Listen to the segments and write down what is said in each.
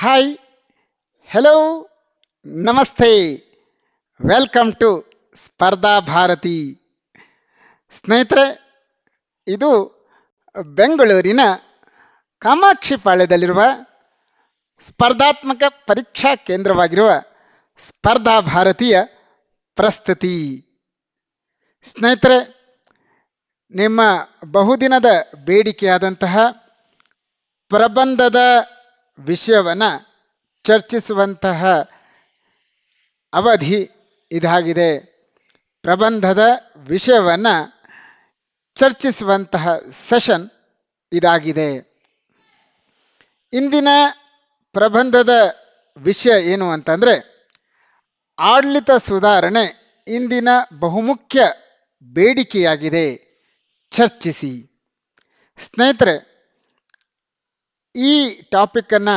Hi, hello, ನಮಸ್ತೆ, welcome to ಸ್ಪರ್ಧಾ ಭಾರತಿ. ಸ್ನೇಹಿತರೆ, ಇದು ಬೆಂಗಳೂರಿನ ಕಾಮಾಕ್ಷಿ ಪಾಳ್ಯದಲ್ಲಿರುವ ಸ್ಪರ್ಧಾತ್ಮಕ ಪರೀಕ್ಷಾ ಕೇಂದ್ರವಾಗಿರುವ ಸ್ಪರ್ಧಾ ಭಾರತೀಯ ಪ್ರಸ್ತುತಿ. ಸ್ನೇಹಿತರೆ, ನಿಮ್ಮ ಬಹುದಿನದ ಬೇಡಿಕೆಯಾದಂತಹ ಪ್ರಬಂಧದ ವಿಷಯವನ್ನು ಚರ್ಚಿಸುವಂತಹ ಅವಧಿ ಇದಾಗಿದೆ. ಪ್ರಬಂಧದ ವಿಷಯವನ್ನು ಚರ್ಚಿಸುವಂತಹ ಸೆಷನ್ ಇದಾಗಿದೆ. ಇಂದಿನ ಪ್ರಬಂಧದ ವಿಷಯ ಏನು ಅಂತಂದರೆ, ಆಡಳಿತ ಸುಧಾರಣೆ ಇಂದಿನ ಬಹುಮುಖ್ಯ ಬೇಡಿಕೆಯಾಗಿದೆ, ಚರ್ಚಿಸಿ. ಸ್ನೇಹಿತರೆ, ಈ ಟಾಪಿಕನ್ನು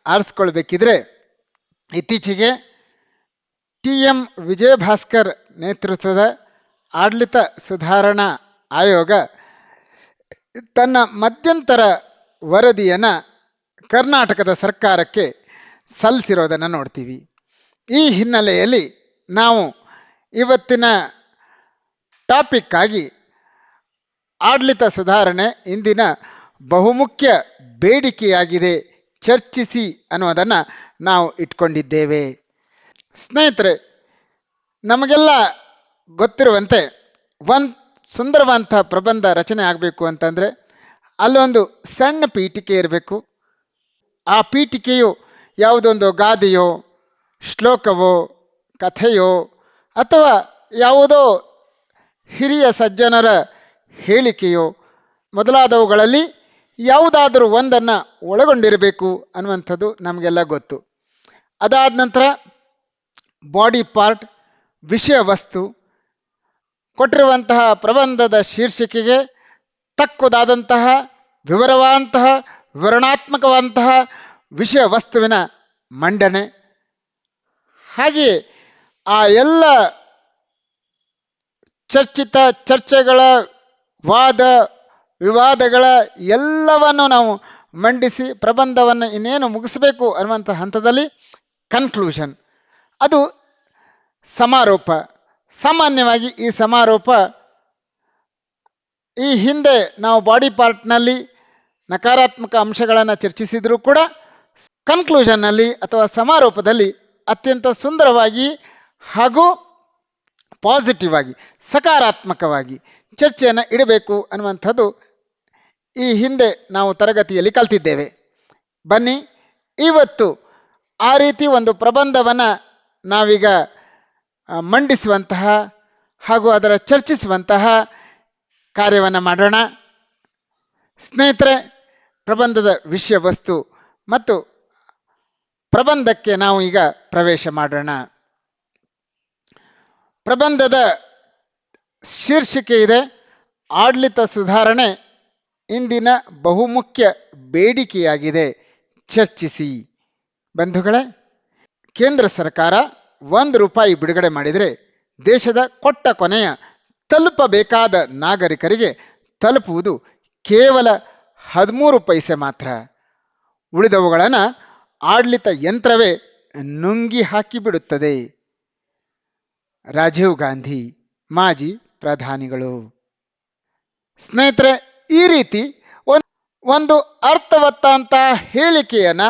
ಆರಿಸ್ಕೊಳ್ಬೇಕಿದ್ರೆ ಇತ್ತೀಚೆಗೆ TM ವಿಜಯಭಾಸ್ಕರ್ ನೇತೃತ್ವದ ಆಡಳಿತ ಸುಧಾರಣಾ ಆಯೋಗ ತನ್ನ ಮಧ್ಯಂತರ ವರದಿಯನ್ನು ಕರ್ನಾಟಕದ ಸರ್ಕಾರಕ್ಕೆ ಸಲ್ಲಿಸಿರೋದನ್ನು ನೋಡ್ತೀವಿ. ಈ ಹಿನ್ನೆಲೆಯಲ್ಲಿ ನಾವು ಇವತ್ತಿನ ಟಾಪಿಕ್ ಆಗಿ ಆಡಳಿತ ಸುಧಾರಣೆ ಇಂದಿನ ಬಹುಮುಖ್ಯ ಬೇಡಿಕೆಯಾಗಿದೆ, ಚರ್ಚಿಸಿ ಅನ್ನೋದನ್ನು ನಾವು ಇಟ್ಕೊಂಡಿದ್ದೇವೆ. ಸ್ನೇಹಿತರೆ, ನಮಗೆಲ್ಲ ಗೊತ್ತಿರುವಂತೆ ಒಂದು ಸುಂದರವಾದಂಥ ಪ್ರಬಂಧ ರಚನೆ ಆಗಬೇಕು ಅಂತಂದರೆ ಅಲ್ಲೊಂದು ಸಣ್ಣ ಪೀಠಿಕೆ ಇರಬೇಕು. ಆ ಪೀಠಿಕೆಯು ಯಾವುದೊಂದು ಗಾದೆಯೋ, ಶ್ಲೋಕವೋ, ಕಥೆಯೋ ಅಥವಾ ಯಾವುದೋ ಹಿರಿಯ ಸಜ್ಜನರ ಹೇಳಿಕೆಯೋ ಮೊದಲಾದವುಗಳಲ್ಲಿ ಯಾವುದಾದರೂ ಒಂದನ್ನು ಒಳಗೊಂಡಿರಬೇಕು ಅನ್ನುವಂಥದ್ದು ನಮಗೆಲ್ಲ ಗೊತ್ತು. ಅದಾದ ನಂತರ ಬಾಡಿ ಪಾರ್ಟ್, ವಿಷಯ ವಸ್ತು, ಕೊಟ್ಟಿರುವಂತಹ ಪ್ರಬಂಧದ ಶೀರ್ಷಿಕೆಗೆ ತಕ್ಕುದಾದಂತಹ ವಿವರಣಾತ್ಮಕವಾದಂತಹ ವಿಷಯ ವಸ್ತುವಿನ ಮಂಡನೆ, ಹಾಗೆಯೇ ಆ ಎಲ್ಲ ಚರ್ಚೆಗಳ ವಾದ ವಿವಾದಗಳ ಎಲ್ಲವನ್ನು ನಾವು ಮಂಡಿಸಿ ಪ್ರಬಂಧವನ್ನು ಇನ್ನೇನು ಮುಗಿಸಬೇಕು ಅನ್ನುವಂಥ ಹಂತದಲ್ಲಿ ಕನ್ಕ್ಲೂಷನ್, ಅದು ಸಮಾರೋಪ. ಸಾಮಾನ್ಯವಾಗಿ ಈ ಸಮಾರೋಪ ಈ ಹಿಂದೆ ನಾವು ಬಾಡಿ ಪಾರ್ಟ್ನಲ್ಲಿ ನಕಾರಾತ್ಮಕ ಅಂಶಗಳನ್ನು ಚರ್ಚಿಸಿದರೂ ಕೂಡ ಕನ್ಕ್ಲೂಷನ್ನಲ್ಲಿ ಅಥವಾ ಸಮಾರೋಪದಲ್ಲಿ ಅತ್ಯಂತ ಸುಂದರವಾಗಿ ಹಾಗೂ ಪಾಸಿಟಿವ್ ಆಗಿ ಸಕಾರಾತ್ಮಕವಾಗಿ ಚರ್ಚೆಯನ್ನು ಇಡಬೇಕು ಅನ್ನುವಂಥದ್ದು ಈ ಹಿಂದೆ ನಾವು ತರಗತಿಯಲ್ಲಿ ಕಲ್ತಿದ್ದೇವೆ. ಬನ್ನಿ, ಇವತ್ತು ಆ ರೀತಿ ಒಂದು ಪ್ರಬಂಧವನ್ನು ನಾವೀಗ ಮಂಡಿಸುವಂತಹ ಹಾಗೂ ಅದರ ಚರ್ಚಿಸುವಂತಹ ಕಾರ್ಯವನ್ನು ಮಾಡೋಣ. ಸ್ನೇಹಿತರೆ, ಪ್ರಬಂಧದ ವಿಷಯ ವಸ್ತು ಮತ್ತು ಪ್ರಬಂಧಕ್ಕೆ ನಾವು ಈಗ ಪ್ರವೇಶ ಮಾಡೋಣ. ಪ್ರಬಂಧದ ಶೀರ್ಷಿಕೆ ಇದೆ, ಆಡಳಿತ ಸುಧಾರಣೆ ಇಂದಿನ ಬಹುಮುಖ್ಯ ಬೇಡಿಕೆಯಾಗಿದೆ, ಚರ್ಚಿಸಿ. ಬಂಧುಗಳೇ, ಕೇಂದ್ರ ಸರ್ಕಾರ ₹1 ಬಿಡುಗಡೆ ಮಾಡಿದರೆ ದೇಶದ ಕೊಟ್ಟ ಕೊನೆಯ ತಲುಪಬೇಕಾದ ನಾಗರಿಕರಿಗೆ ತಲುಪುವುದು ಕೇವಲ 13 ಪೈಸೆ ಮಾತ್ರ. ಉಳಿದವುಗಳನ್ನು ಆಡಳಿತ ಯಂತ್ರವೇ ನುಂಗಿ ಹಾಕಿಬಿಡುತ್ತದೆ. ರಾಜೀವ್ ಗಾಂಧಿ, ಮಾಜಿ ಪ್ರಧಾನಿಗಳು. ಸ್ನೇಹಿತರೆ, ಈ ರೀತಿ ಒಂದು ಅರ್ಥವತ್ತಾದಂಥ ಹೇಳಿಕೆಯನ್ನು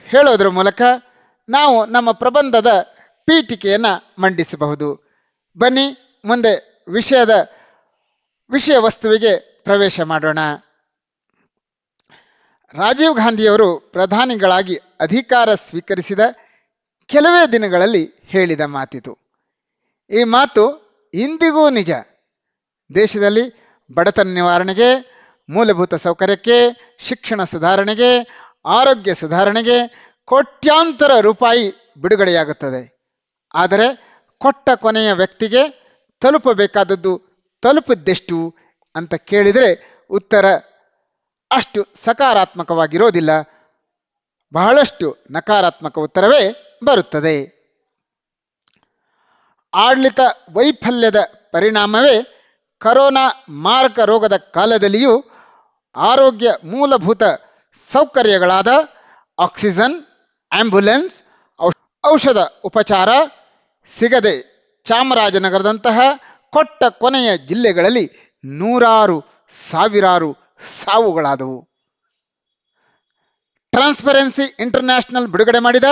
ಹೇಳೋದ್ರ ಮೂಲಕ ನಾವು ನಮ್ಮ ಪ್ರಬಂಧದ ಪೀಠಿಕೆಯನ್ನು ಮಂಡಿಸಬಹುದು. ಬನ್ನಿ, ಮುಂದೆ ವಿಷಯ ವಸ್ತುವಿಗೆ ಪ್ರವೇಶ ಮಾಡೋಣ. ರಾಜೀವ್ ಗಾಂಧಿಯವರು ಪ್ರಧಾನಿಗಳಾಗಿ ಅಧಿಕಾರ ಸ್ವೀಕರಿಸಿದ ಕೆಲವೇ ದಿನಗಳಲ್ಲಿ ಹೇಳಿದ ಮಾತಿದು. ಈ ಮಾತು ಇಂದಿಗೂ ನಿಜ. ದೇಶದಲ್ಲಿ ಬಡತನ ನಿವಾರಣೆಗೆ, ಮೂಲಭೂತ ಸೌಕರ್ಯಕ್ಕೆ, ಶಿಕ್ಷಣ ಸುಧಾರಣೆಗೆ, ಆರೋಗ್ಯ ಸುಧಾರಣೆಗೆ ಕೋಟ್ಯಾಂತರ ರೂಪಾಯಿ ಬಿಡುಗಡೆಯಾಗುತ್ತದೆ. ಆದರೆ ಕೊಟ್ಟ ಕೊನೆಯ ವ್ಯಕ್ತಿಗೆ ತಲುಪಬೇಕಾದದ್ದು ತಲುಪಿದ್ದೆಷ್ಟು ಅಂತ ಕೇಳಿದರೆ ಉತ್ತರ ಅಷ್ಟು ಸಕಾರಾತ್ಮಕವಾಗಿರೋದಿಲ್ಲ, ಬಹಳಷ್ಟು ನಕಾರಾತ್ಮಕ ಉತ್ತರವೇ ಬರುತ್ತದೆ. ಆಡಳಿತ ವೈಫಲ್ಯದ ಪರಿಣಾಮವೇ ಕರೋನಾ ಮಾರಕ ರೋಗದ ಕಾಲದಲ್ಲಿಯೂ ಆರೋಗ್ಯ ಮೂಲಭೂತ ಸೌಕರ್ಯಗಳಾದ ಆಕ್ಸಿಜನ್, ಆಂಬ್ಯುಲೆನ್ಸ್, ಔಷಧ ಉಪಚಾರ ಸಿಗದೆ ಚಾಮರಾಜನಗರದಂತಹ ಕೊಟ್ಟ ಕೊನೆಯ ಜಿಲ್ಲೆಗಳಲ್ಲಿ ನೂರಾರು ಸಾವಿರಾರು ಸಾವುಗಳಾದವು. ಟ್ರಾನ್ಸ್ಪರೆನ್ಸಿ ಇಂಟರ್ನ್ಯಾಷನಲ್ ಬಿಡುಗಡೆ ಮಾಡಿದ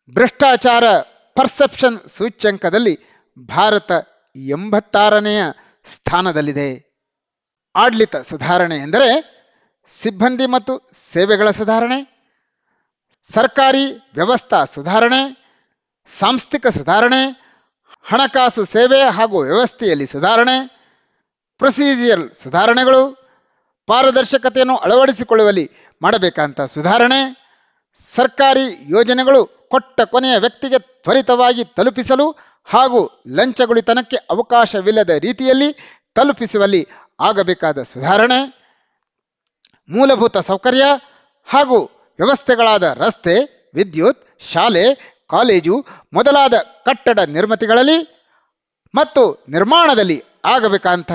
ಭ್ರಷ್ಟಾಚಾರ ಪರ್ಸೆಪ್ಷನ್ ಸೂಚ್ಯಂಕದಲ್ಲಿ ಭಾರತ 86ನೇ ಸ್ಥಾನದಲ್ಲಿದೆ. ಆಡಳಿತ ಸುಧಾರಣೆ ಎಂದರೆ ಸಿಬ್ಬಂದಿ ಮತ್ತು ಸೇವೆಗಳ ಸುಧಾರಣೆ, ಸರ್ಕಾರಿ ವ್ಯವಸ್ಥಾ ಸುಧಾರಣೆ, ಸಾಂಸ್ಥಿಕ ಸುಧಾರಣೆ, ಹಣಕಾಸು ಸೇವೆ ಹಾಗೂ ವ್ಯವಸ್ಥೆಯಲ್ಲಿ ಸುಧಾರಣೆ, ಪ್ರೊಸೀಜಿಯರ್ ಸುಧಾರಣೆಗಳು, ಪಾರದರ್ಶಕತೆಯನ್ನು ಅಳವಡಿಸಿಕೊಳ್ಳುವಲ್ಲಿ ಮಾಡಬೇಕಂತ ಸುಧಾರಣೆ, ಸರ್ಕಾರಿ ಯೋಜನೆಗಳು ಕೊಟ್ಟ ಕೊನೆಯ ವ್ಯಕ್ತಿಗೆ ತ್ವರಿತವಾಗಿ ತಲುಪಿಸಲು ಹಾಗೂ ಲಂಚಗುಳಿತನಕ್ಕೆ ಅವಕಾಶವಿಲ್ಲದ ರೀತಿಯಲ್ಲಿ ತಲುಪಿಸುವಲ್ಲಿ ಆಗಬೇಕಾದ ಸುಧಾರಣೆ, ಮೂಲಭೂತ ಸೌಕರ್ಯ ಹಾಗೂ ವ್ಯವಸ್ಥೆಗಳಾದ ರಸ್ತೆ, ವಿದ್ಯುತ್, ಶಾಲೆ, ಕಾಲೇಜು ಮೊದಲಾದ ಕಟ್ಟಡ ನಿರ್ಮಿತಿಗಳಲ್ಲಿ ಮತ್ತು ನಿರ್ಮಾಣದಲ್ಲಿ ಆಗಬೇಕಂತ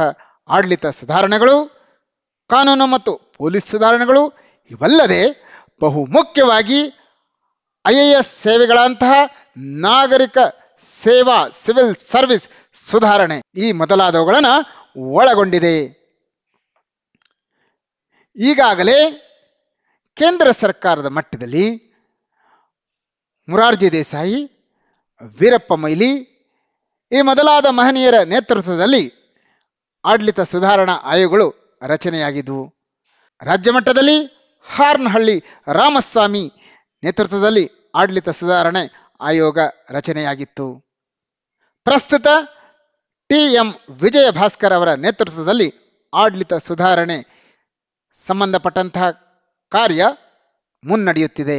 ಆಡಳಿತ ಸುಧಾರಣೆಗಳು, ಕಾನೂನು ಮತ್ತು ಪೊಲೀಸ್ ಸುಧಾರಣೆಗಳು, ಇವಲ್ಲದೆ ಬಹುಮುಖ್ಯವಾಗಿ IAS ಸೇವೆಗಳಂತಹ ನಾಗರಿಕ ಸೇವಾ ಸಿವಿಲ್ ಸರ್ವಿಸ್ ಸುಧಾರಣೆ ಈ ಮೊದಲಾದವುಗಳನ್ನು ಒಳಗೊಂಡಿದೆ. ಈಗಾಗಲೇ ಕೇಂದ್ರ ಸರ್ಕಾರದ ಮಟ್ಟದಲ್ಲಿ ಮೊರಾರ್ಜಿ ದೇಸಾಯಿ, ವೀರಪ್ಪ ಮೊಯ್ಲಿ ಈ ಮೊದಲಾದ ಮಹನೀಯರ ನೇತೃತ್ವದಲ್ಲಿ ಆಡಳಿತ ಸುಧಾರಣಾ ಆಯೋಗಗಳು ರಚನೆಯಾಗಿದ್ದವು. ರಾಜ್ಯ ಮಟ್ಟದಲ್ಲಿ ಹಾರ್ನಹಳ್ಳಿ ರಾಮಸ್ವಾಮಿ ನೇತೃತ್ವದಲ್ಲಿ ಆಡಳಿತ ಸುಧಾರಣೆ ಆಯೋಗ ರಚನೆಯಾಗಿತ್ತು. ಪ್ರಸ್ತುತ TM ವಿಜಯ ಭಾಸ್ಕರ್ ಅವರ ನೇತೃತ್ವದಲ್ಲಿ ಆಡಳಿತ ಸುಧಾರಣೆ ಸಂಬಂಧಪಟ್ಟಂತಹ ಕಾರ್ಯ ಮುನ್ನಡೆಯುತ್ತಿದೆ.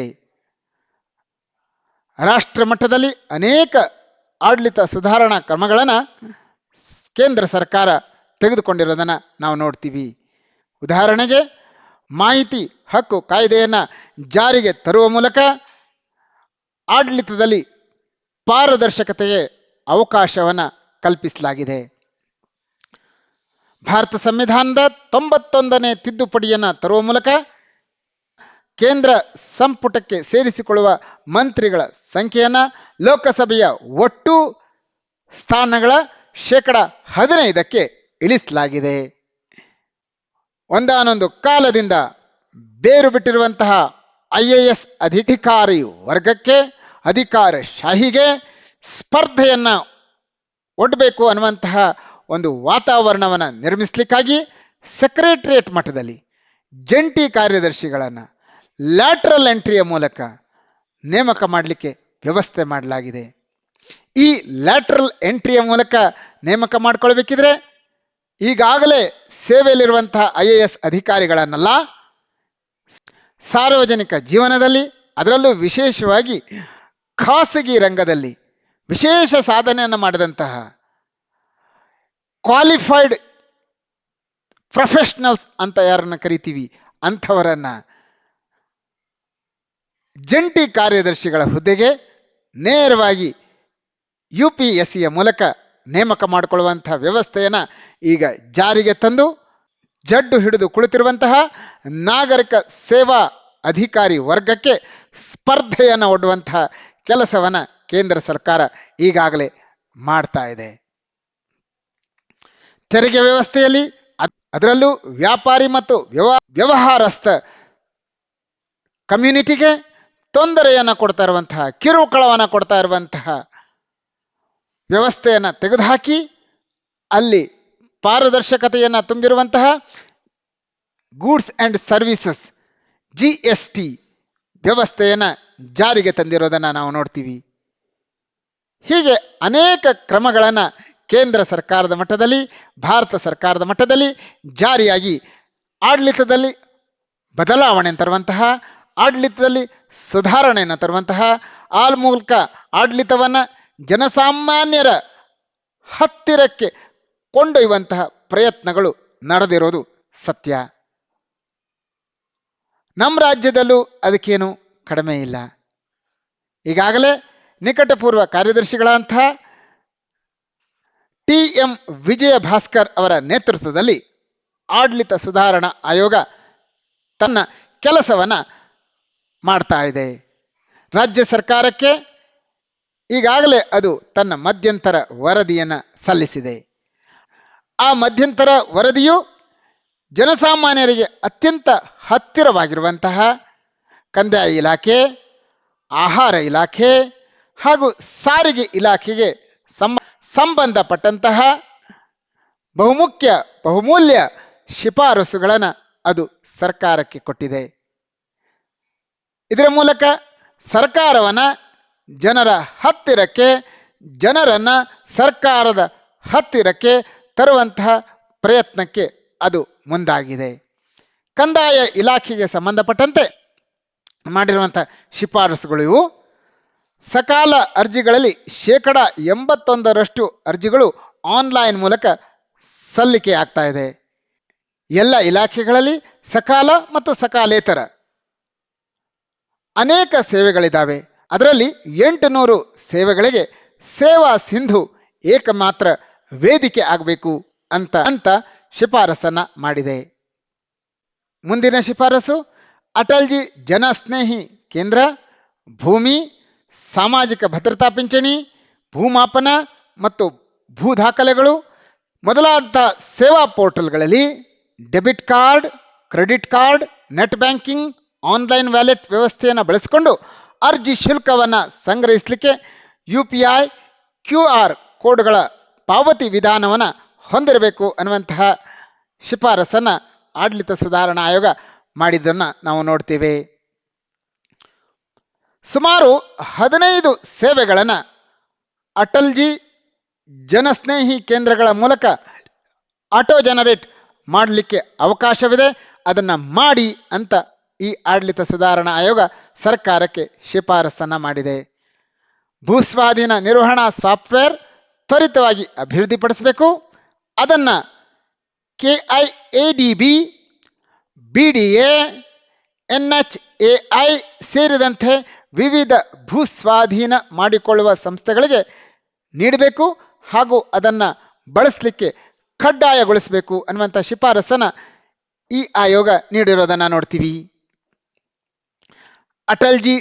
ರಾಷ್ಟ್ರ ಮಟ್ಟದಲ್ಲಿ ಅನೇಕ ಆಡಳಿತ ಸುಧಾರಣಾ ಕ್ರಮಗಳನ್ನು ಕೇಂದ್ರ ಸರ್ಕಾರ ತೆಗೆದುಕೊಂಡಿರೋದನ್ನು ನಾವು ನೋಡ್ತೀವಿ. ಉದಾಹರಣೆಗೆ ಮಾಹಿತಿ ಹಕ್ಕು ಕಾಯ್ದೆಯನ್ನು ಜಾರಿಗೆ ತರುವ ಮೂಲಕ ಆಡಳಿತದಲ್ಲಿ ಪಾರದರ್ಶಕತೆಗೆ ಅವಕಾಶವನ್ನು ಕಲ್ಪಿಸಲಾಗಿದೆ. ಭಾರತ ಸಂವಿಧಾನದ 91ನೇ ತಿದ್ದುಪಡಿಯನ್ನು ತರುವ ಮೂಲಕ ಕೇಂದ್ರ ಸಂಪುಟಕ್ಕೆ ಸೇರಿಸಿಕೊಳ್ಳುವ ಮಂತ್ರಿಗಳ ಸಂಖ್ಯೆಯನ್ನು ಲೋಕಸಭೆಯ ಒಟ್ಟು ಸ್ಥಾನಗಳ 15%ಕ್ಕೆ ಇಳಿಸಲಾಗಿದೆ. ಒಂದಾನೊಂದು ಕಾಲದಿಂದ ಬೇರು ಬಿಟ್ಟಿರುವಂತಹ IAS ಅಧಿಕಾರಿ ವರ್ಗಕ್ಕೆ, ಅಧಿಕಾರಶಾಹಿಗೆ ಸ್ಪರ್ಧೆಯನ್ನು ಒಡ್ಡಬೇಕು ಅನ್ನುವಂತಹ ಒಂದು ವಾತಾವರಣವನ್ನು ನಿರ್ಮಿಸಲಿಕ್ಕಾಗಿ ಸೆಕ್ರೆಟರಿಯೇಟ್ ಮಟ್ಟದಲ್ಲಿ ಜಂಟಿ ಕಾರ್ಯದರ್ಶಿಗಳನ್ನು ಲ್ಯಾಟ್ರಲ್ ಎಂಟ್ರಿಯ ಮೂಲಕ ನೇಮಕ ಮಾಡಲಿಕ್ಕೆ ವ್ಯವಸ್ಥೆ ಮಾಡಲಾಗಿದೆ. ಈ ಲ್ಯಾಟ್ರಲ್ ಎಂಟ್ರಿಯ ಮೂಲಕ ನೇಮಕ ಮಾಡಿಕೊಳ್ಬೇಕಿದ್ರೆ ಈಗಾಗಲೇ ಸೇವೆಯಲ್ಲಿರುವಂತಹ IAS ಅಧಿಕಾರಿಗಳನ್ನೆಲ್ಲ ಸಾರ್ವಜನಿಕ ಜೀವನದಲ್ಲಿ, ಅದರಲ್ಲೂ ವಿಶೇಷವಾಗಿ ಖಾಸಗಿ ರಂಗದಲ್ಲಿ ವಿಶೇಷ ಸಾಧನೆಯನ್ನು ಮಾಡಿದಂತಹ ಕ್ವಾಲಿಫೈಡ್ ಪ್ರೊಫೆಷನಲ್ಸ್ ಅಂತ ಯಾರನ್ನು ಕರಿತೀವಿ ಅಂಥವರನ್ನು ಜಂಟಿ ಕಾರ್ಯದರ್ಶಿಗಳ ಹುದ್ದೆಗೆ ನೇರವಾಗಿ UPSCಯ ಮೂಲಕ ನೇಮಕ ಮಾಡಿಕೊಳ್ಳುವಂತಹ ವ್ಯವಸ್ಥೆಯನ್ನು ಈಗ ಜಾರಿಗೆ ತಂದು ಜಡ್ಡು ಹಿಡಿದು ಕುಳಿತಿರುವಂತಹ ನಾಗರಿಕ ಸೇವಾ ಅಧಿಕಾರಿ ವರ್ಗಕ್ಕೆ ಸ್ಪರ್ಧೆಯನ್ನು ಒಡ್ಡುವಂತಹ ಕೆಲಸವನ್ನು ಕೇಂದ್ರ ಸರ್ಕಾರ ಈಗಾಗಲೇ ಮಾಡ್ತಾ ಇದೆ. ತೆರಿಗೆ ವ್ಯವಸ್ಥೆಯಲ್ಲಿ ಅದರಲ್ಲೂ ವ್ಯಾಪಾರಿ ಮತ್ತು ವ್ಯವಹಾರಸ್ಥ ಕಮ್ಯುನಿಟಿಗೆ ತೊಂದರೆಯನ್ನು ಕೊಡ್ತಾ ಇರುವಂತಹ, ಕಿರುಕುಳವನ್ನು ಕೊಡ್ತಾ ಇರುವಂತಹ ವ್ಯವಸ್ಥೆಯನ್ನು ತೆಗೆದುಹಾಕಿ ಅಲ್ಲಿ ಪಾರದರ್ಶಕತೆಯನ್ನು ತುಂಬಿರುವಂತಹ ಗೂಡ್ಸ್ ಆ್ಯಂಡ್ ಸರ್ವಿಸಸ್ GST ವ್ಯವಸ್ಥೆಯನ್ನು ಜಾರಿಗೆ ತಂದಿರೋದನ್ನು ನಾವು ನೋಡ್ತೀವಿ. ಹೀಗೆ ಅನೇಕ ಕ್ರಮಗಳನ್ನು ಕೇಂದ್ರ ಸರ್ಕಾರದ ಮಟ್ಟದಲ್ಲಿ, ಭಾರತ ಸರ್ಕಾರದ ಮಟ್ಟದಲ್ಲಿ ಜಾರಿಯಾಗಿ ಆಡಳಿತದಲ್ಲಿ ಬದಲಾವಣೆ ತರುವಂತಹ, ಆಡಳಿತದಲ್ಲಿ ಸುಧಾರಣೆಯನ್ನು ತರುವಂತಹ, ಆ ಮೂಲಕ ಆಡಳಿತವನ್ನು ಜನಸಾಮಾನ್ಯರ ಹತ್ತಿರಕ್ಕೆ ಕೊಂಡೊಯ್ಯುವಂತಹ ಪ್ರಯತ್ನಗಳು ನಡೆದಿರೋದು ಸತ್ಯ. ನಮ್ಮ ರಾಜ್ಯದಲ್ಲೂ ಅದಕ್ಕೇನು ಕಡಿಮೆ ಇಲ್ಲ. ಈಗಾಗಲೇ ನಿಕಟಪೂರ್ವ ಕಾರ್ಯದರ್ಶಿಗಳಂತಹ TM ವಿಜಯ ಭಾಸ್ಕರ್ ಅವರ ನೇತೃತ್ವದಲ್ಲಿ ಆಡಳಿತ ಸುಧಾರಣಾ ಆಯೋಗ ತನ್ನ ಕೆಲಸವನ್ನು ಮಾಡ್ತಾ ಇದೆ. ರಾಜ್ಯ ಸರ್ಕಾರಕ್ಕೆ ಈಗಾಗಲೇ ಅದು ತನ್ನ ಮಧ್ಯಂತರ ವರದಿಯನ್ನು ಸಲ್ಲಿಸಿದೆ. ಆ ಮಧ್ಯಂತರ ವರದಿಯು ಜನಸಾಮಾನ್ಯರಿಗೆ ಅತ್ಯಂತ ಹತ್ತಿರವಾಗಿರುವಂತಹ ಕಂದಾಯ ಇಲಾಖೆ, ಆಹಾರ ಇಲಾಖೆ ಹಾಗೂ ಸಾರಿಗೆ ಇಲಾಖೆಗೆ ಸಂಬಂಧಪಟ್ಟಂತಹ ಬಹುಮೂಲ್ಯ ಶಿಫಾರಸುಗಳನ್ನು ಅದು ಸರ್ಕಾರಕ್ಕೆ ಕೊಟ್ಟಿದೆ. ಇದರ ಮೂಲಕ ಸರ್ಕಾರವನ್ನು ಜನರನ್ನು ಸರ್ಕಾರದ ಹತ್ತಿರಕ್ಕೆ ತರುವಂತಹ ಪ್ರಯತ್ನಕ್ಕೆ ಅದು ಮುಂದಾಗಿದೆ. ಕಂದಾಯ ಇಲಾಖೆಗೆ ಸಂಬಂಧಪಟ್ಟಂತೆ ಮಾಡಿರುವಂಥ ಶಿಫಾರಸುಗಳು ಇವು. ಸಕಾಲ ಅರ್ಜಿಗಳಲ್ಲಿ 81% ಅರ್ಜಿಗಳು ಆನ್ಲೈನ್ ಮೂಲಕ ಸಲ್ಲಿಕೆ ಆಗ್ತಾ ಇದೆ. ಎಲ್ಲ ಇಲಾಖೆಗಳಲ್ಲಿ ಸಕಾಲ ಮತ್ತು ಸಕಾಲೇತರ ಅನೇಕ ಸೇವೆಗಳಿದ್ದಾವೆ. ಅದರಲ್ಲಿ 800 ಸೇವೆಗಳಿಗೆ ಸೇವಾ ಸಿಂಧು ಏಕಮಾತ್ರ ವೇದಿಕೆ ಆಗಬೇಕು ಅಂತ ಶಿಫಾರಸನ್ನು ಮಾಡಿದೆ. ಮುಂದಿನ ಶಿಫಾರಸು ಅಟಲ್ಜಿ ಜನಸ್ನೇಹಿ ಕೇಂದ್ರ, ಭೂಮಿ, ಸಾಮಾಜಿಕ ಭದ್ರತಾ ಪಿಂಚಣಿ, ಭೂಮಾಪನ ಮತ್ತು ಭೂ ದಾಖಲೆಗಳು ಮೊದಲಾದ ಸೇವಾ ಪೋರ್ಟಲ್ಗಳಲ್ಲಿ debit card, credit card, net banking, online wallet ವ್ಯವಸ್ಥೆಯನ್ನು ಬಳಸಿಕೊಂಡು ಅರ್ಜಿ ಶುಲ್ಕವನ್ನು ಸಂಗ್ರಹಿಸಲಿಕ್ಕೆ UPI QR ಕೋಡ್ಗಳ ಪಾವತಿ ವಿಧಾನವನ್ನು ಹೊಂದಿರಬೇಕು ಅನ್ನುವಂತಹ ಶಿಫಾರಸನ್ನು ಆಡಳಿತ ಸುಧಾರಣಾ ಆಯೋಗ ಮಾಡಿದ್ದನ್ನು ನಾವು ನೋಡ್ತೇವೆ. ಸುಮಾರು 15 ಸೇವೆಗಳನ್ನು ಅಟಲ್ಜಿ ಜನಸ್ನೇಹಿ ಕೇಂದ್ರಗಳ ಮೂಲಕ ಆಟೋ ಜನರೇಟ್ ಮಾಡಲಿಕ್ಕೆ ಅವಕಾಶವಿದೆ. ಅದನ್ನು ಮಾಡಿ ಅಂತ ಈ ಆಡಳಿತ ಸುಧಾರಣಾ ಆಯೋಗ ಸರ್ಕಾರಕ್ಕೆ ಶಿಫಾರಸನ್ನು ಮಾಡಿದೆ. ಭೂಸ್ವಾಧೀನ ನಿರ್ವಹಣಾ ಸಾಫ್ಟ್ವೇರ್ ತ್ವರಿತವಾಗಿ ಅಭಿವೃದ್ಧಿಪಡಿಸಬೇಕು. ಅದನ್ನು KIADB, BDA, NHAI ಸೇರಿದಂತೆ ವಿವಿಧ ಭೂಸ್ವಾಧೀನ ಮಾಡಿಕೊಳ್ಳುವ ಸಂಸ್ಥೆಗಳಿಗೆ ನೀಡಬೇಕು ಹಾಗೂ ಅದನ್ನು ಬಳಸಲಿಕ್ಕೆ ಕಡ್ಡಾಯಗೊಳಿಸಬೇಕು ಅನ್ನುವಂಥ ಶಿಫಾರಸನ್ನು ಈ ಆಯೋಗ ನೀಡಿರೋದನ್ನು ನೋಡ್ತೀವಿ. ಅಟಲ್ಜಿ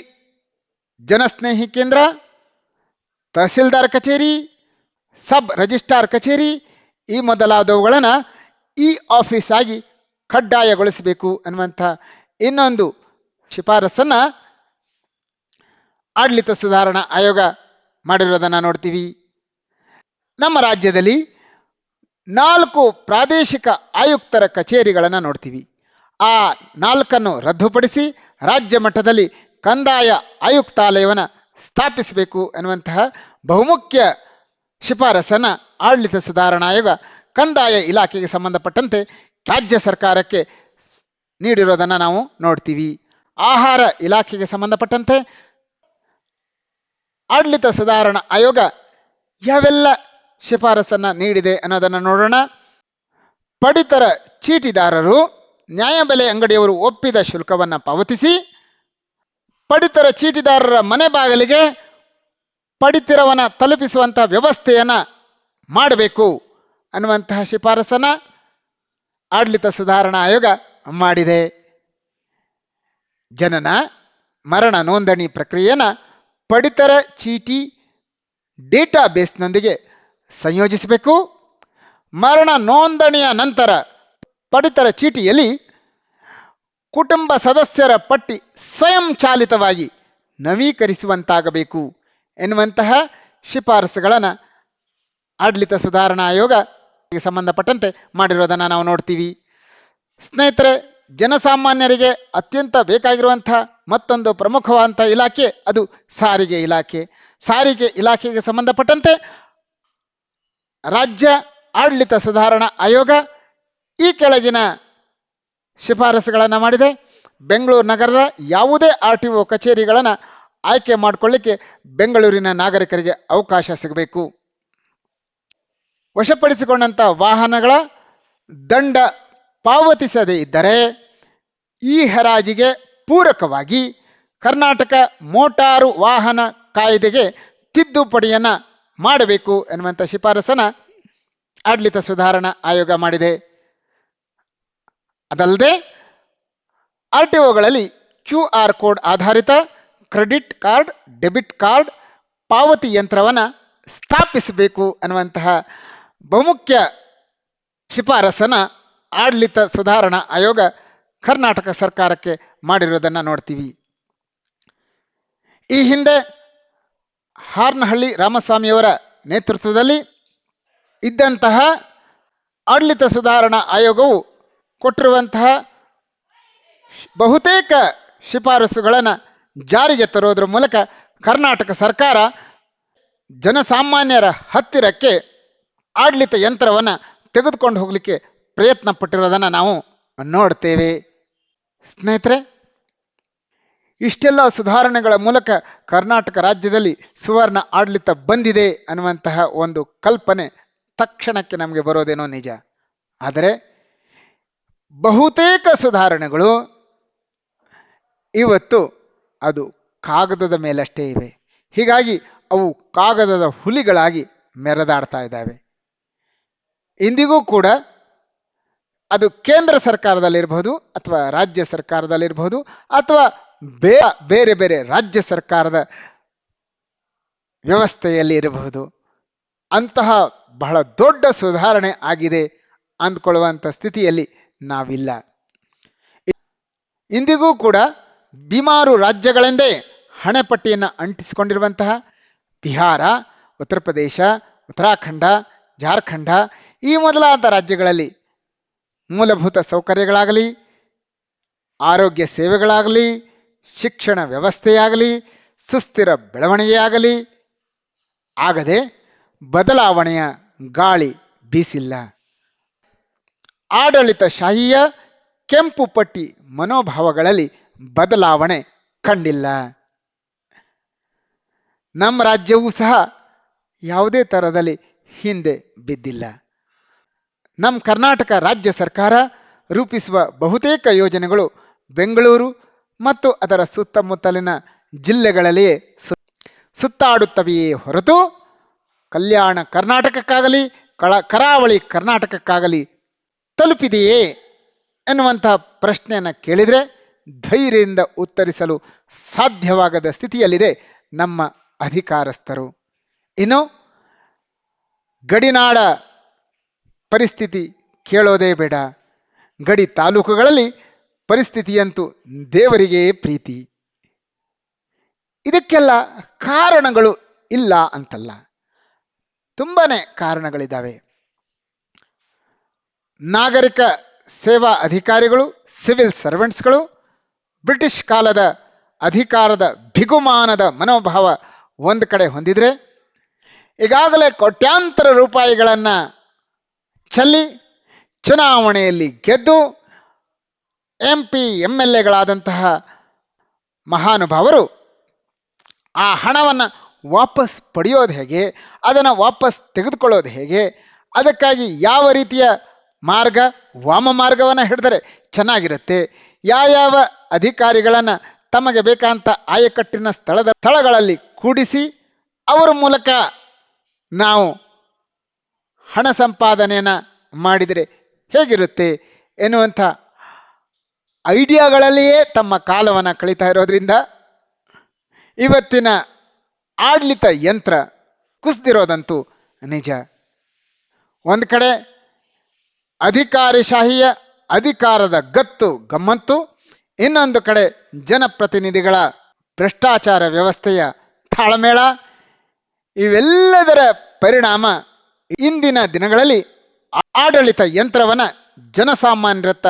ಜನಸ್ನೇಹಿ ಕೇಂದ್ರ, ತಹಸೀಲ್ದಾರ್ ಕಚೇರಿ, ಸಬ್ ರಿಜಿಸ್ಟ್ರಾರ್ ಕಚೇರಿ ಈ ಮೊದಲಾದವುಗಳನ್ನು ಆಫೀಸ್ ಆಗಿ ಕಡ್ಡಾಯಗೊಳಿಸಬೇಕು ಅನ್ನುವಂಥ ಇನ್ನೊಂದು ಶಿಫಾರಸನ್ನು ಆಡಳಿತ ಸುಧಾರಣಾ ಆಯೋಗ ಮಾಡಿರೋದನ್ನು ನೋಡ್ತೀವಿ. ನಮ್ಮ ರಾಜ್ಯದಲ್ಲಿ 4 ಪ್ರಾದೇಶಿಕ ಆಯುಕ್ತರ ಕಚೇರಿಗಳನ್ನು ನೋಡ್ತೀವಿ. ಆ 4 ರದ್ದುಪಡಿಸಿ ರಾಜ್ಯ ಮಟ್ಟದಲ್ಲಿ ಕಂದಾಯ ಆಯುಕ್ತಾಲಯವನ್ನು ಸ್ಥಾಪಿಸಬೇಕು ಎನ್ನುವಂತಹ ಬಹುಮುಖ್ಯ ಶಿಫಾರಸನ್ನು ಆಡಳಿತ ಸುಧಾರಣಾ ಆಯೋಗ ಕಂದಾಯ ಇಲಾಖೆಗೆ ಸಂಬಂಧಪಟ್ಟಂತೆ ರಾಜ್ಯ ಸರ್ಕಾರಕ್ಕೆ ನೀಡಿರೋದನ್ನು ನಾವು ನೋಡ್ತೀವಿ. ಆಹಾರ ಇಲಾಖೆಗೆ ಸಂಬಂಧಪಟ್ಟಂತೆ ಆಡಳಿತ ಸುಧಾರಣಾ ಆಯೋಗ ಯಾವೆಲ್ಲ ಶಿಫಾರಸನ್ನು ನೀಡಿದೆ ಅನ್ನೋದನ್ನು ನೋಡೋಣ. ಪಡಿತರ ಚೀಟಿದಾರರು ನ್ಯಾಯಬೆಲೆ ಅಂಗಡಿಯವರು ಒಪ್ಪಿದ ಶುಲ್ಕವನ್ನು ಪಾವತಿಸಿ ಪಡಿತರ ಚೀಟಿದಾರರ ಮನೆ ಬಾಗಿಲಿಗೆ ಪಡಿತರವನ್ನು ತಲುಪಿಸುವಂಥ ವ್ಯವಸ್ಥೆಯನ್ನು ಮಾಡಬೇಕು ಅನ್ನುವಂತಹ ಶಿಫಾರಸನ್ನು ಆಡಳಿತ ಸುಧಾರಣಾ ಆಯೋಗ ಮಾಡಿದೆ. ಜನನ ಮರಣ ನೋಂದಣಿ ಪ್ರಕ್ರಿಯೆಯನ್ನು ಪಡಿತರ ಚೀಟಿ ಡೇಟಾಬೇಸ್ನೊಂದಿಗೆ ಸಂಯೋಜಿಸಬೇಕು. ಮರಣ ನೋಂದಣಿಯ ನಂತರ ಪಡಿತರ ಚೀಟಿಯಲ್ಲಿ ಕುಟುಂಬ ಸದಸ್ಯರ ಪಟ್ಟಿ ಸ್ವಯಂಚಾಲಿತವಾಗಿ ನವೀಕರಿಸುವಂತಾಗಬೇಕು ಎನ್ನುವಂತಹ ಶಿಫಾರಸುಗಳನ್ನು ಆಡಳಿತ ಸುಧಾರಣಾ ಆಯೋಗಕ್ಕೆ ಸಂಬಂಧಪಟ್ಟಂತೆ ಮಾಡಿರೋದನ್ನು ನಾವು ನೋಡ್ತೀವಿ. ಸ್ನೇಹಿತರೆ, ಜನಸಾಮಾನ್ಯರಿಗೆ ಅತ್ಯಂತ ಬೇಕಾಗಿರುವಂಥ ಮತ್ತೊಂದು ಪ್ರಮುಖವಾದಂಥ ಇಲಾಖೆ ಅದು ಸಾರಿಗೆ ಇಲಾಖೆ. ಸಾರಿಗೆ ಇಲಾಖೆಗೆ ಸಂಬಂಧಪಟ್ಟಂತೆ ರಾಜ್ಯ ಆಡಳಿತ ಸುಧಾರಣಾ ಆಯೋಗ ಈ ಕೆಳಗಿನ ಶಿಫಾರಸುಗಳನ್ನು ಮಾಡಿದೆ. ಬೆಂಗಳೂರು ನಗರದ ಯಾವುದೇ RTO ಕಚೇರಿಗಳನ್ನು ಆಯ್ಕೆ ಮಾಡಿಕೊಳ್ಳಿಕ್ಕೆ ಬೆಂಗಳೂರಿನ ನಾಗರಿಕರಿಗೆ ಅವಕಾಶ ಸಿಗಬೇಕು. ವಶಪಡಿಸಿಕೊಂಡಂಥ ವಾಹನಗಳ ದಂಡ ಪಾವತಿಸದೇ ಇದ್ದರೆ ಈ ಹರಾಜಿಗೆ ಪೂರಕವಾಗಿ ಕರ್ನಾಟಕ ಮೋಟಾರು ವಾಹನ ಕಾಯ್ದೆಗೆ ತಿದ್ದುಪಡಿಯನ್ನು ಮಾಡಬೇಕು ಎನ್ನುವಂಥ ಶಿಫಾರಸನ್ನು ಆಡಳಿತ ಸುಧಾರಣಾ ಆಯೋಗ ಮಾಡಿದೆ. ಅದಲ್ಲದೆ ಆರ್ ಟಿ ಒಗಳಲ್ಲಿ QR ಕೋಡ್ ಆಧಾರಿತ ಕ್ರೆಡಿಟ್ ಕಾರ್ಡ್, ಡೆಬಿಟ್ ಕಾರ್ಡ್ ಪಾವತಿ ಯಂತ್ರವನ್ನು ಸ್ಥಾಪಿಸಬೇಕು ಅನ್ನುವಂತಹ ಬಹುಮುಖ್ಯ ಶಿಫಾರಸನ್ನು ಆಡಳಿತ ಸುಧಾರಣಾ ಆಯೋಗ ಕರ್ನಾಟಕ ಸರ್ಕಾರಕ್ಕೆ ಮಾಡಿರೋದನ್ನು ನೋಡ್ತೀವಿ. ಈ ಹಿಂದೆ ಹಾರ್ನಹಳ್ಳಿ ರಾಮಸ್ವಾಮಿಯವರ ನೇತೃತ್ವದಲ್ಲಿ ಇದ್ದಂತಹ ಆಡಳಿತ ಸುಧಾರಣಾ ಆಯೋಗವು ಕೊಟ್ಟಿರುವಂತಹ ಬಹುತೇಕ ಶಿಫಾರಸುಗಳನ್ನು ಜಾರಿಗೆ ತರೋದ್ರ ಮೂಲಕ ಕರ್ನಾಟಕ ಸರ್ಕಾರ ಜನಸಾಮಾನ್ಯರ ಹತ್ತಿರಕ್ಕೆ ಆಡಳಿತ ಯಂತ್ರವನ್ನು ತೆಗೆದುಕೊಂಡು ಹೋಗಲಿಕ್ಕೆ ಪ್ರಯತ್ನ ಪಟ್ಟಿರೋದನ್ನು ನಾವು ನೋಡ್ತೇವೆ. ಸ್ನೇಹಿತರೆ, ಇಷ್ಟೆಲ್ಲ ಸುಧಾರಣೆಗಳ ಮೂಲಕ ಕರ್ನಾಟಕ ರಾಜ್ಯದಲ್ಲಿ ಸುವರ್ಣ ಆಡಳಿತ ಬಂದಿದೆ ಅನ್ನುವಂತಹ ಒಂದು ಕಲ್ಪನೆ ತಕ್ಷಣಕ್ಕೆ ನಮಗೆ ಬರೋದೇನೋ ನಿಜ. ಆದರೆ ಬಹುತೇಕ ಸುಧಾರಣೆಗಳು ಇವತ್ತು ಅದು ಕಾಗದದ ಮೇಲಷ್ಟೇ ಇವೆ. ಹೀಗಾಗಿ ಅವು ಕಾಗದದ ಹುಲಿಗಳಾಗಿ ಮೆರೆದಾಡ್ತಾ ಇದ್ದಾವೆ. ಇಂದಿಗೂ ಕೂಡ ಅದು ಕೇಂದ್ರ ಸರ್ಕಾರದಲ್ಲಿರ್ಬೋದು ಅಥವಾ ರಾಜ್ಯ ಸರ್ಕಾರದಲ್ಲಿರ್ಬೋದು ಅಥವಾ ಬೇರೆ ಬೇರೆ ರಾಜ್ಯ ಸರ್ಕಾರದ ವ್ಯವಸ್ಥೆಯಲ್ಲಿ ಇರಬಹುದು, ಅಂತಹ ಬಹಳ ದೊಡ್ಡ ಸುಧಾರಣೆ ಆಗಿದೆ ಅಂದ್ಕೊಳ್ಳುವಂಥ ಸ್ಥಿತಿಯಲ್ಲಿ ನಾವಿಲ್ಲ. ಇಂದಿಗೂ ಕೂಡ ಬಿಮಾರು ರಾಜ್ಯಗಳೆಂದೇ ಹಣೆಪಟ್ಟಿಯನ್ನು ಅಂಟಿಸಿಕೊಂಡಿರುವಂತಹ ಬಿಹಾರ, ಉತ್ತರ ಪ್ರದೇಶ, ಉತ್ತರಾಖಂಡ, ಜಾರ್ಖಂಡ ಈ ಮೊದಲಾದ ರಾಜ್ಯಗಳಲ್ಲಿ ಮೂಲಭೂತ ಸೌಕರ್ಯಗಳಾಗಲಿ, ಆರೋಗ್ಯ ಸೇವೆಗಳಾಗಲಿ, ಶಿಕ್ಷಣ ವ್ಯವಸ್ಥೆಯಾಗಲಿ, ಸುಸ್ಥಿರ ಬೆಳವಣಿಗೆಯಾಗಲಿ ಆಗದೆ ಬದಲಾವಣೆಯ ಗಾಳಿ ಬೀಸಿಲ್ಲ. ಆಡಳಿತಶಾಹಿಯ ಕೆಂಪು ಪಟ್ಟಿ ಮನೋಭಾವಗಳಲ್ಲಿ ಬದಲಾವಣೆ ಕಂಡಿಲ್ಲ. ನಮ್ಮ ರಾಜ್ಯವೂ ಸಹ ಯಾವುದೇ ಥರದಲ್ಲಿ ಹಿಂದೆ ಬಿದ್ದಿಲ್ಲ. ನಮ್ಮ ಕರ್ನಾಟಕ ರಾಜ್ಯ ಸರ್ಕಾರ ರೂಪಿಸುವ ಬಹುತೇಕ ಯೋಜನೆಗಳು ಬೆಂಗಳೂರು ಮತ್ತು ಅದರ ಸುತ್ತಮುತ್ತಲಿನ ಜಿಲ್ಲೆಗಳಲ್ಲಿಯೇ ಸುತ್ತಾಡುತ್ತವೆಯೇ ಹೊರತು ಕಲ್ಯಾಣ ಕರ್ನಾಟಕಕ್ಕಾಗಲಿ ಕರಾವಳಿ ಕರ್ನಾಟಕಕ್ಕಾಗಲಿ ತಲುಪಿದೆಯೇ ಎನ್ನುವಂತಹ ಪ್ರಶ್ನೆಯನ್ನು ಕೇಳಿದರೆ ಧೈರ್ಯದಿಂದ ಉತ್ತರಿಸಲು ಸಾಧ್ಯವಾಗದ ಸ್ಥಿತಿಯಲ್ಲಿದೆ ನಮ್ಮ ಅಧಿಕಾರಸ್ಥರು. ಇನ್ನು ಗಡಿನಾಡ ಪರಿಸ್ಥಿತಿ ಕೇಳೋದೇ ಬೇಡ. ಗಡಿ ತಾಲೂಕುಗಳಲ್ಲಿ ಪರಿಸ್ಥಿತಿಯಂತೂ ದೇವರಿಗೆ ಪ್ರೀತಿ. ಇದಕ್ಕೆಲ್ಲ ಕಾರಣಗಳು ಇಲ್ಲ ಅಂತಲ್ಲ, ತುಂಬಾನೇ ಕಾರಣಗಳಿದ್ದಾವೆ. ನಾಗರಿಕ ಸೇವಾ ಅಧಿಕಾರಿಗಳು, ಸಿವಿಲ್ ಸರ್ವೆಂಟ್ಸ್ಗಳು ಬ್ರಿಟಿಷ್ ಕಾಲದ ಅಧಿಕಾರದ ಬಿಗುಮಾನದ ಮನೋಭಾವ ಒಂದು ಕಡೆ ಹೊಂದಿದ್ರೆ, ಈಗಾಗಲೇ ಕೋಟ್ಯಾಂತರ ರೂಪಾಯಿಗಳನ್ನು ಚೆಲ್ಲಿ ಚುನಾವಣೆಯಲ್ಲಿ ಗೆದ್ದು MP MLAಗಳಾದಂತಹ ಮಹಾನುಭಾವರು ಆ ಹಣವನ್ನು ವಾಪಸ್ ಪಡೆಯೋದು ಹೇಗೆ, ಅದನ್ನು ವಾಪಸ್ ತೆಗೆದುಕೊಳ್ಳೋದು ಹೇಗೆ, ಅದಕ್ಕಾಗಿ ಯಾವ ರೀತಿಯ ಮಾರ್ಗ ವಾಮ ಮಾರ್ಗವನ್ನು ಹಿಡಿದರೆ ಚೆನ್ನಾಗಿರುತ್ತೆ, ಯಾವ್ಯಾವ ಅಧಿಕಾರಿಗಳನ್ನು ತಮಗೆ ಬೇಕಂತ ಆಯಕಟ್ಟಿನ ಸ್ಥಳಗಳಲ್ಲಿ ಕೂಡಿಸಿ ಅವರ ಮೂಲಕ ನಾವು ಹಣ ಸಂಪಾದನೆಯನ್ನು ಮಾಡಿದರೆ ಹೇಗಿರುತ್ತೆ ಎನ್ನುವಂಥ ಐಡಿಯಾಗಳಲ್ಲಿಯೇ ತಮ್ಮ ಕಾಲವನ್ನು ಕಳೀತಾ ಇರೋದ್ರಿಂದ ಇವತ್ತಿನ ಆಡಳಿತ ಯಂತ್ರ ಕುಸಿದಿರೋದಂತೂ ನಿಜ. ಒಂದು ಕಡೆ ಅಧಿಕಾರಿಶಾಹಿಯ ಅಧಿಕಾರದ ಗತ್ತು ಗಮ್ಮತ್ತು, ಇನ್ನೊಂದು ಕಡೆ ಜನಪ್ರತಿನಿಧಿಗಳ ಭ್ರಷ್ಟಾಚಾರ ವ್ಯವಸ್ಥೆಯ ತಾಳಮೇಳ. ಇವೆಲ್ಲದರ ಪರಿಣಾಮ ಇಂದಿನ ದಿನಗಳಲ್ಲಿ ಆಡಳಿತ ಯಂತ್ರವನ್ನು ಜನಸಾಮಾನ್ಯರತ್ತ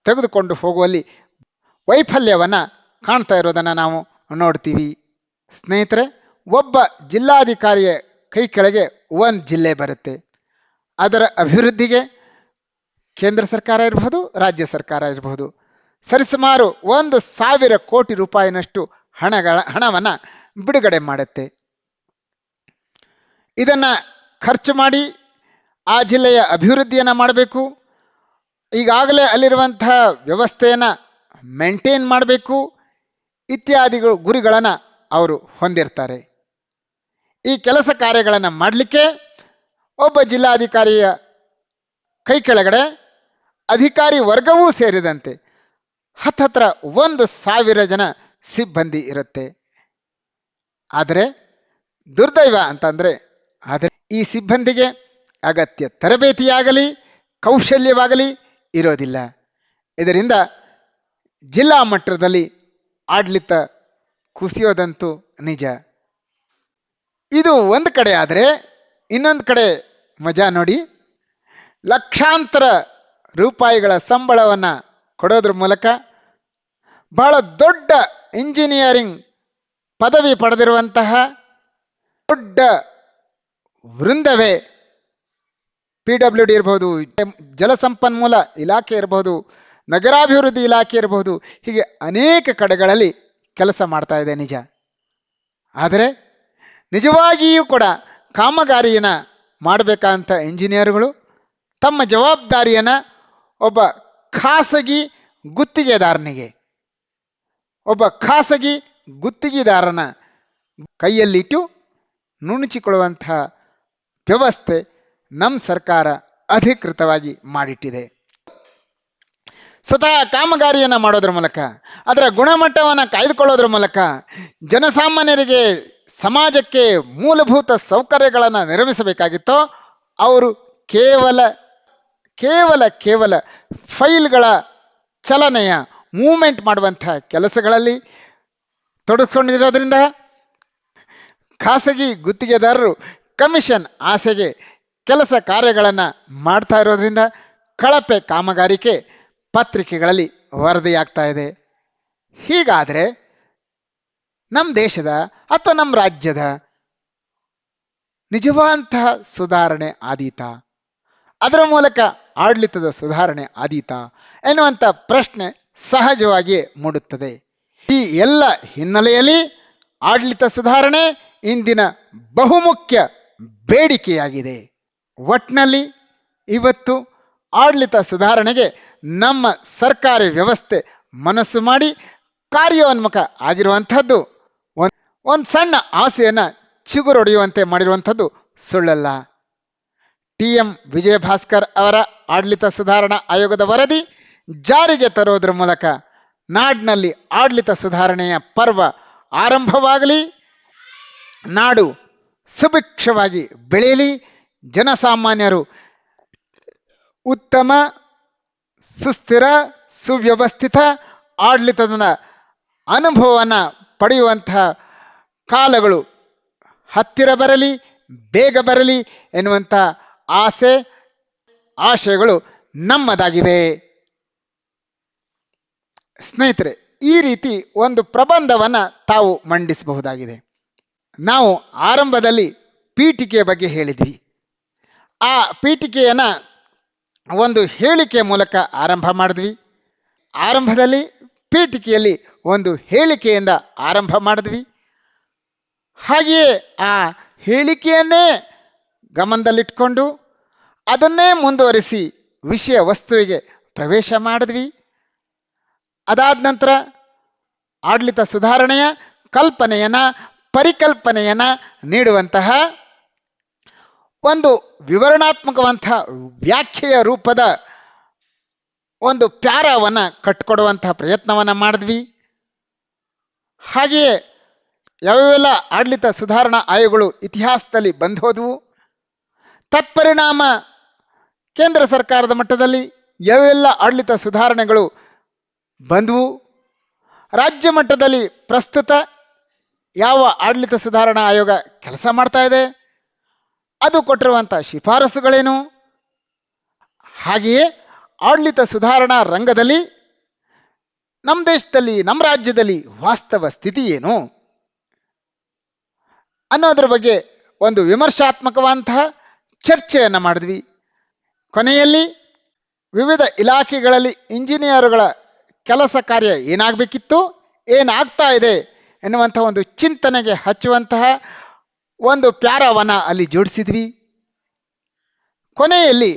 ತೆಗೆದುಕೊಂಡು ಹೋಗುವಲ್ಲಿ ವೈಫಲ್ಯವನ್ನು ಕಾಣ್ತಾ ಇರೋದನ್ನು ನಾವು ನೋಡ್ತೀವಿ. ಸ್ನೇಹಿತರೆ, ಒಬ್ಬ ಜಿಲ್ಲಾಧಿಕಾರಿಯ ಕೈ ಕೆಳಗೆ ಒಂದು ಜಿಲ್ಲೆ ಬರುತ್ತೆ. ಅದರ ಅಭಿವೃದ್ಧಿಗೆ ಕೇಂದ್ರ ಸರ್ಕಾರ ಇರಬಹುದು, ರಾಜ್ಯ ಸರ್ಕಾರ ಇರಬಹುದು, ಸರಿಸುಮಾರು 1,000 ಕೋಟಿ ರೂಪಾಯಿನಷ್ಟು ಹಣವನ್ನು ಬಿಡುಗಡೆ ಮಾಡುತ್ತೆ. ಇದನ್ನು ಖರ್ಚು ಮಾಡಿ ಆ ಜಿಲ್ಲೆಯ ಅಭಿವೃದ್ಧಿಯನ್ನು ಮಾಡಬೇಕು, ಈಗಾಗಲೇ ಅಲ್ಲಿರುವಂತಹ ವ್ಯವಸ್ಥೆಯನ್ನು ಮೇಂಟೈನ್ ಮಾಡಬೇಕು ಇತ್ಯಾದಿ ಗುರಿಗಳನ್ನು ಅವರು ಹೊಂದಿರ್ತಾರೆ. ಈ ಕೆಲಸ ಕಾರ್ಯಗಳನ್ನು ಮಾಡಲಿಕ್ಕೆ ಒಬ್ಬ ಜಿಲ್ಲಾಧಿಕಾರಿಯ ಕೈ ಕೆಳಗಡೆ ಅಧಿಕಾರಿ ವರ್ಗವೂ ಸೇರಿದಂತೆ ಹತ್ತತ್ರ 1,000 ಜನ ಸಿಬ್ಬಂದಿ ಇರುತ್ತೆ. ಆದರೆ ದುರ್ದೈವ ಅಂತಂದರೆ ಆದರೆ ಈ ಸಿಬ್ಬಂದಿಗೆ ಅಗತ್ಯ ತರಬೇತಿಯಾಗಲಿ ಕೌಶಲ್ಯವಾಗಲಿ ಇರೋದಿಲ್ಲ. ಇದರಿಂದ ಜಿಲ್ಲಾ ಮಟ್ಟದಲ್ಲಿ ಆಡಳಿತ ಕುಸಿಯೋದಂತೂ ನಿಜ. ಇದು ಒಂದು ಕಡೆ ಆದರೆ ಇನ್ನೊಂದು ಕಡೆ ಮಜಾ ನೋಡಿ. ಲಕ್ಷಾಂತರ ರೂಪಾಯಿಗಳ ಸಂಬಳವನ್ನು ಕೊಡೋದ್ರ ಮೂಲಕ ಬಹಳ ದೊಡ್ಡ ಇಂಜಿನಿಯರಿಂಗ್ ಪದವಿ ಪಡೆದಿರುವಂತಹ ದೊಡ್ಡ ವೃಂದವೇ PWD ಇರಬಹುದು, ಜಲಸಂಪನ್ಮೂಲ ಇಲಾಖೆ ಇರಬಹುದು, ನಗರಾಭಿವೃದ್ಧಿ ಇಲಾಖೆ ಇರಬಹುದು, ಹೀಗೆ ಅನೇಕ ಕಡೆಗಳಲ್ಲಿ ಕೆಲಸ ಮಾಡ್ತಾ ಇದೆ ನಿಜ. ಆದರೆ ನಿಜವಾಗಿಯೂ ಕೂಡ ಕಾಮಗಾರಿಯನ್ನು ಮಾಡಬೇಕಂತ ಇಂಜಿನಿಯರ್ಗಳು ತಮ್ಮ ಜವಾಬ್ದಾರಿಯನ್ನು ಒಬ್ಬ ಖಾಸಗಿ ಗುತ್ತಿಗೆದಾರನ ಕೈಯಲ್ಲಿಟ್ಟು ನುಣುಚಿಕೊಳ್ಳುವಂತಹ ವ್ಯವಸ್ಥೆ ನಮ್ಮ ಸರ್ಕಾರ ಅಧಿಕೃತವಾಗಿ ಮಾಡಿಟ್ಟಿದೆ. ಸ್ವತಃ ಕಾಮಗಾರಿಯನ್ನು ಮಾಡೋದ್ರ ಮೂಲಕ ಅದರ ಗುಣಮಟ್ಟವನ್ನು ಕಾಯ್ದುಕೊಳ್ಳೋದ್ರ ಮೂಲಕ ಜನಸಾಮಾನ್ಯರಿಗೆ ಸಮಾಜಕ್ಕೆ ಮೂಲಭೂತ ಸೌಕರ್ಯಗಳನ್ನು ನಿರ್ಮಿಸಬೇಕಾಗಿತ್ತೋ ಅವರು ಕೇವಲ ಫೈಲ್ಗಳ ಚಲನೆಯ ಮೂವ್ಮೆಂಟ್ ಮಾಡುವಂತಹ ಕೆಲಸಗಳಲ್ಲಿ ತೊಡಗಿಸ್ಕೊಂಡಿರೋದ್ರಿಂದ ಖಾಸಗಿ ಗುತ್ತಿಗೆದಾರರು ಕಮಿಷನ್ ಆಸೆಗೆ ಕೆಲಸ ಕಾರ್ಯಗಳನ್ನು ಮಾಡ್ತಾ ಇರೋದ್ರಿಂದ ಕಳಪೆ ಕಾಮಗಾರಿಕೆ ಪತ್ರಿಕೆಗಳಲ್ಲಿ ವರದಿಯಾಗ್ತಾ ಇದೆ. ಹೀಗಾದರೆ ನಮ್ಮ ದೇಶದ ಅಥವಾ ನಮ್ಮ ರಾಜ್ಯದ ನಿಜವಾದಂತಹ ಸುಧಾರಣೆ ಆದೀತಾ? ಅದರ ಮೂಲಕ ಆಡಳಿತದ ಸುಧಾರಣೆ ಆದೀತಾ ಎನ್ನುವಂಥ ಪ್ರಶ್ನೆ ಸಹಜವಾಗಿಯೇ ಮೂಡುತ್ತದೆ. ಈ ಎಲ್ಲ ಹಿನ್ನೆಲೆಯಲ್ಲಿ ಆಡಳಿತ ಸುಧಾರಣೆ ಇಂದಿನ ಬಹುಮುಖ್ಯ ಬೇಡಿಕೆಯಾಗಿದೆ. ಒಟ್ಟಿನಲ್ಲಿ ಇವತ್ತು ಆಡಳಿತ ಸುಧಾರಣೆಗೆ ನಮ್ಮ ಸರ್ಕಾರಿ ವ್ಯವಸ್ಥೆ ಮನಸ್ಸು ಮಾಡಿ ಕಾರ್ಯೋನ್ಮುಖ ಆಗಿರುವಂಥದ್ದು ಒಂದು ಸಣ್ಣ ಆಸೆಯನ್ನು ಚಿಗುರೊಡೆಯುವಂತೆ ಮಾಡಿರುವಂಥದ್ದು ಸುಳ್ಳಲ್ಲ. TM ವಿಜಯಭಾಸ್ಕರ್ ಅವರ ಆಡಳಿತ ಸುಧಾರಣಾ ಆಯೋಗದ ವರದಿ ಜಾರಿಗೆ ತರೋದ್ರ ಮೂಲಕ ನಾಡಿನಲ್ಲಿ ಆಡಳಿತ ಸುಧಾರಣೆಯ ಪರ್ವ ಆರಂಭವಾಗಲಿ, ನಾಡು ಸುಭಿಕ್ಷವಾಗಿ ಬೆಳೆಯಲಿ, ಜನಸಾಮಾನ್ಯರು ಉತ್ತಮ ಸುಸ್ಥಿರ ಸುವ್ಯವಸ್ಥಿತ ಆಡಳಿತದ ಅನುಭವವನ್ನು ಪಡೆಯುವಂತಹ ಕಾಲಗಳು ಹತ್ತಿರ ಬರಲಿ, ಬೇಗ ಬರಲಿ ಎನ್ನುವಂಥ ಆಶಯಗಳು ನಮ್ಮದಾಗಿವೆ. ಸ್ನೇಹಿತರೆ, ಈ ರೀತಿ ಒಂದು ಪ್ರಬಂಧವನ್ನು ತಾವು ಮಂಡಿಸಬಹುದಾಗಿದೆ. ನಾವು ಆರಂಭದಲ್ಲಿ ಪೀಠಿಕೆಯ ಬಗ್ಗೆ ಹೇಳಿದ್ವಿ. ಆ ಪೀಠಿಕೆಯನ್ನು ಒಂದು ಹೇಳಿಕೆ ಮೂಲಕ ಆರಂಭ ಮಾಡಿದ್ವಿ. ಆರಂಭದಲ್ಲಿ ಪೀಠಿಕೆಯಲ್ಲಿ ಒಂದು ಹೇಳಿಕೆಯಿಂದ ಆರಂಭ ಮಾಡಿದ್ವಿ. ಹಾಗೆಯೇ ಆ ಹೇಳಿಕೆಯನ್ನೇ ಗಮನದಲ್ಲಿಟ್ಕೊಂಡು ಅದನ್ನೇ ಮುಂದುವರಿಸಿ ವಿಷಯ ವಸ್ತುವಿಗೆ ಪ್ರವೇಶ ಮಾಡಿದ್ವಿ. ಅದಾದ ನಂತರ ಆಡಳಿತ ಸುಧಾರಣೆಯ ಪರಿಕಲ್ಪನೆಯನ್ನು ನೀಡುವಂತಹ ಒಂದು ವಿವರಣಾತ್ಮಕವಂತಹ ವ್ಯಾಖ್ಯೆಯ ರೂಪದ ಒಂದು ಪ್ಯಾರವನ್ನು ಕಟ್ಟಿಕೊಡುವಂತಹ ಪ್ರಯತ್ನವನ್ನು ಮಾಡಿದ್ವಿ. ಹಾಗೆಯೇ ಯಾವೆಲ್ಲ ಆಡಳಿತ ಸುಧಾರಣಾ ಆಯೋಗಗಳು ಇತಿಹಾಸದಲ್ಲಿ ಬಂದು ಹೋದವು, ತತ್ಪರಿಣಾಮ ಕೇಂದ್ರ ಸರ್ಕಾರದ ಮಟ್ಟದಲ್ಲಿ ಯಾವೆಲ್ಲ ಆಡಳಿತ ಸುಧಾರಣೆಗಳು ಬಂದವು, ರಾಜ್ಯ ಮಟ್ಟದಲ್ಲಿ ಪ್ರಸ್ತುತ ಯಾವ ಆಡಳಿತ ಸುಧಾರಣಾ ಆಯೋಗ ಕೆಲಸ ಮಾಡ್ತಾ ಇದೆ, ಅದು ಕೊಟ್ಟಿರುವಂಥ ಶಿಫಾರಸುಗಳೇನು, ಹಾಗೆಯೇ ಆಡಳಿತ ಸುಧಾರಣಾ ರಂಗದಲ್ಲಿ ನಮ್ಮ ದೇಶದಲ್ಲಿ ನಮ್ಮ ರಾಜ್ಯದಲ್ಲಿ ವಾಸ್ತವ ಸ್ಥಿತಿ ಏನು ಅನ್ನೋದ್ರ ಬಗ್ಗೆ ಒಂದು ವಿಮರ್ಶಾತ್ಮಕವಂತಹ ಚರ್ಚೆಯನ್ನು ಮಾಡಿದ್ವಿ. ಕೊನೆಯಲ್ಲಿ ವಿವಿಧ ಇಲಾಖೆಗಳಲ್ಲಿ ಇಂಜಿನಿಯರುಗಳ ಕೆಲಸ ಕಾರ್ಯ ಏನಾಗಬೇಕಿತ್ತು, ಏನಾಗ್ತಾ ಇದೆ ಎನ್ನುವಂಥ ಒಂದು ಚಿಂತನೆಗೆ ಹಚ್ಚುವಂತಹ ಒಂದು ಪ್ಯಾರವನ್ನು ಅಲ್ಲಿ ಜೋಡಿಸಿದ್ವಿ. ಕೊನೆಯಲ್ಲಿ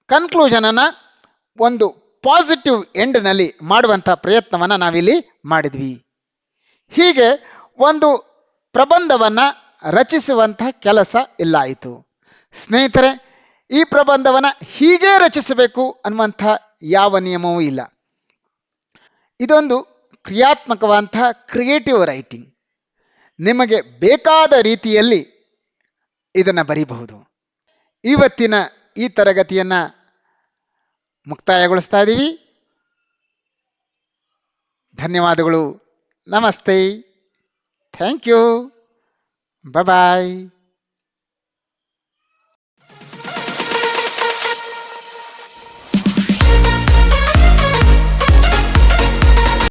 ಕನ್ಕ್ಲೂಷನನ್ನು ಒಂದು ಪಾಸಿಟಿವ್ ಎಂಡ್ನಲ್ಲಿ ಮಾಡುವಂಥ ಪ್ರಯತ್ನವನ್ನು ನಾವಿಲ್ಲಿ ಮಾಡಿದ್ವಿ. ಹೀಗೆ ಒಂದು ಪ್ರಬಂಧವನ್ನು ರಚಿಸುವಂಥ ಕೆಲಸ ಇಲ್ಲಾಯಿತು. ಸ್ನೇಹಿತರೆ, ಈ ಪ್ರಬಂಧವನ್ನು ಹೀಗೆ ರಚಿಸಬೇಕು ಅನ್ನುವಂಥ ಯಾವ ನಿಯಮವೂ ಇಲ್ಲ. ಇದೊಂದು ಕ್ರಿಯಾತ್ಮಕವಾದಂತಹ ಕ್ರಿಯೇಟಿವ್ ರೈಟಿಂಗ್. ನಿಮಗೆ ಬೇಕಾದ ರೀತಿಯಲ್ಲಿ ಇದನ್ನು ಬರೀಬಹುದು. ಇವತ್ತಿನ ಈ ತರಗತಿಯನ್ನು ಮುಕ್ತಾಯಗೊಳಿಸ್ತಾ ಇದ್ದೀವಿ. ಧನ್ಯವಾದಗಳು. ನಮಸ್ತೆ. Thank you. ಬಾಯ್.